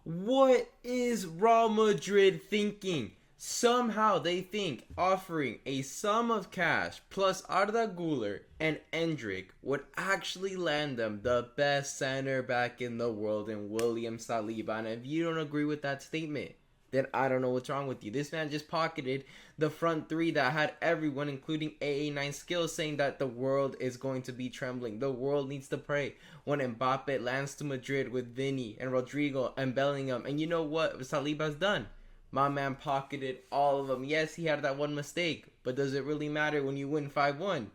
What is Real Madrid thinking? Somehow they think offering a sum of cash plus Arda Güler and Endrick would actually land them the best center back in the world in William Saliba. And if you don't agree with that statement, then I don't know what's wrong with you. This man just pocketed the front three that had everyone, including AA9 skills, saying that the world is going to be trembling. The world needs to pray when Mbappe lands to Madrid with Vinny and Rodrigo and Bellingham. And you know what Saliba's done? My man pocketed all of them. Yes, he had that one mistake, but does it really matter when you win 5-1?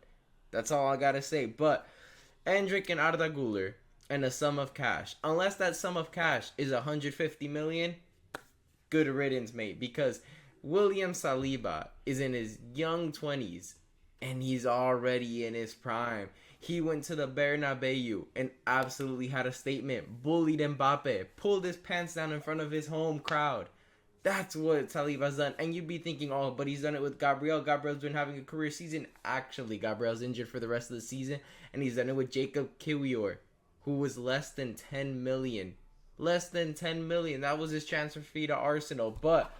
That's all I gotta say. But Endrick and Arda Güler and a sum of cash. Unless that sum of cash is 150 million, good riddance, mate. Because William Saliba is in his young 20s and he's already in his prime. He went to the Bernabeu and absolutely had a statement. Bullied Mbappe. Pulled his pants down in front of his home crowd. That's what Saliba's done. And you'd be thinking, oh, but he's done it with Gabriel. Gabriel's been having a career season. Actually, Gabriel's injured for the rest of the season. And he's done it with Jacob Kiwior, who was less than 10 million. Less than 10 million. That was his transfer fee to Arsenal. But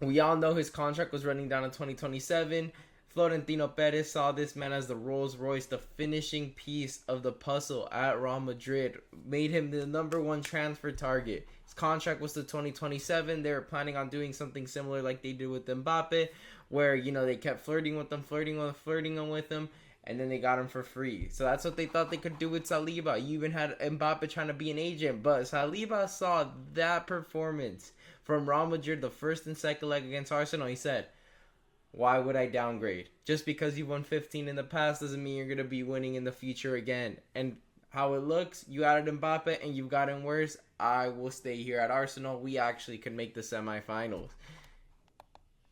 we all know his contract was running down in 2027. Florentino Perez saw this man as the Rolls Royce, the finishing piece of the puzzle at Real Madrid. Made him the #1 transfer target. His contract was to 2027. They were planning on doing something similar like they did with Mbappe, where, you know, they kept flirting with him, and then they got him for free. So that's what they thought they could do with Saliba. You even had Mbappe trying to be an agent, but Saliba saw that performance from Real Madrid, the first and second leg against Arsenal. He said, why would I downgrade? Just because you won 15 in the past doesn't mean you're going to be winning in the future again. And how it looks, you added Mbappe and you've gotten worse. I will stay here at Arsenal. We actually can make the semifinals.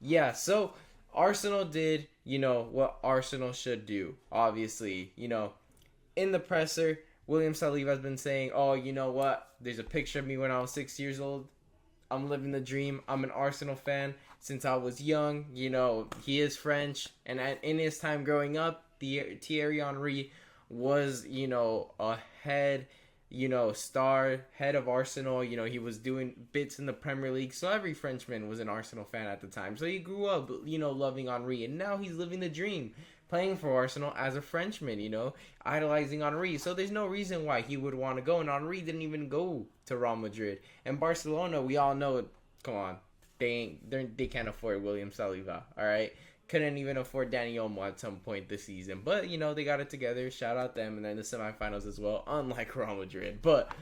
Yeah, so Arsenal did, you know, what Arsenal should do. Obviously, you know, in the presser, William Saliba has been saying, oh, you know what? There's a picture of me when I was 6 years old. I'm living the dream. I'm an Arsenal fan since I was young. You know, he is French. And in his time growing up, Thierry Henry was, you know, a head, you know, head of Arsenal. You know, he was doing bits in the Premier League. So every Frenchman was an Arsenal fan at the time. So he grew up, you know, loving Henry. And now he's living the dream, playing for Arsenal as a Frenchman, you know, idolizing Henry. So there's no reason why he would want to go. And Henry didn't even go to Real Madrid. And Barcelona, we all know, come on, they can't afford William Saliba, all right? Couldn't even afford Dani Olmo at some point this season. But, you know, they got it together. Shout out them. And then the semifinals as well, unlike Real Madrid. But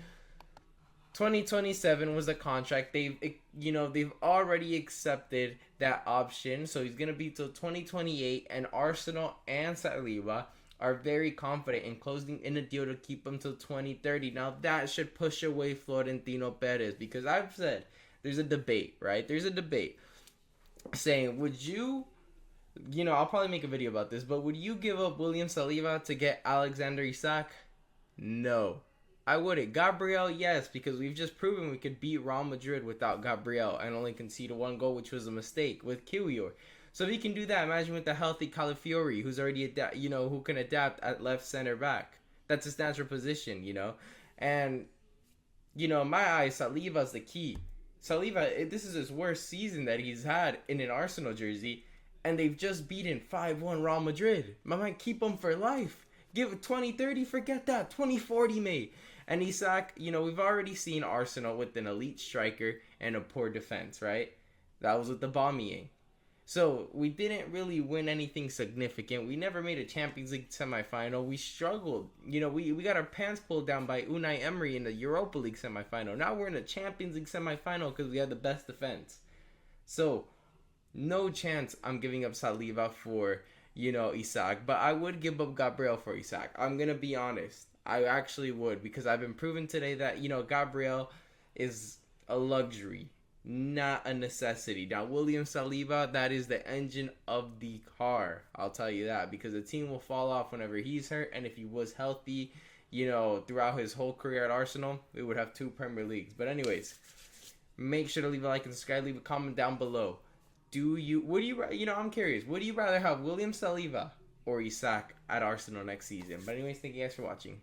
2027 was the contract. They've already accepted that option. So he's going to be till 2028. And Arsenal and Saliba are very confident in closing in a deal to keep him till 2030. Now, that should push away Florentino Perez. Because I've said there's a debate, right? There's a debate saying, would you... You know, I'll probably make a video about this, but would you give up William Saliba to get Alexander Isak? No. I wouldn't. Gabriel, yes, because we've just proven we could beat Real Madrid without Gabriel and only concede 1 goal, which was a mistake, with Kiwior. So if he can do that, imagine with the healthy Calafiori, who's already, who can adapt at left center back. That's his natural position, you know. And, you know, in my eyes, Saliba's the key. Saliba, this is his worst season that he's had in an Arsenal jersey. And they've just beaten 5-1 Real Madrid. I might keep him for life. Give it 2030, forget that. 2040, mate. And Isak, you know, we've already seen Arsenal with an elite striker and a poor defense, right? That was with the Aubameyang. So we didn't really win anything significant. We never made a Champions League semifinal. We struggled. You know, we got our pants pulled down by Unai Emery in the Europa League semifinal. Now we're in a Champions League semifinal because we had the best defense. So no chance I'm giving up Saliba for, you know, Isak. But I would give up Gabriel for Isak. I'm going to be honest. I actually would. Because I've been proven today that, you know, Gabriel is a luxury, not a necessity. Now, William Saliba, that is the engine of the car. I'll tell you that. Because the team will fall off whenever he's hurt. And if he was healthy, you know, throughout his whole career at Arsenal, we would have 2 Premier Leagues. But anyways, make sure to leave a like and subscribe. Leave a comment down below. I'm curious, would you rather have William Saliba or Isak at Arsenal next season? But anyways, thank you guys for watching.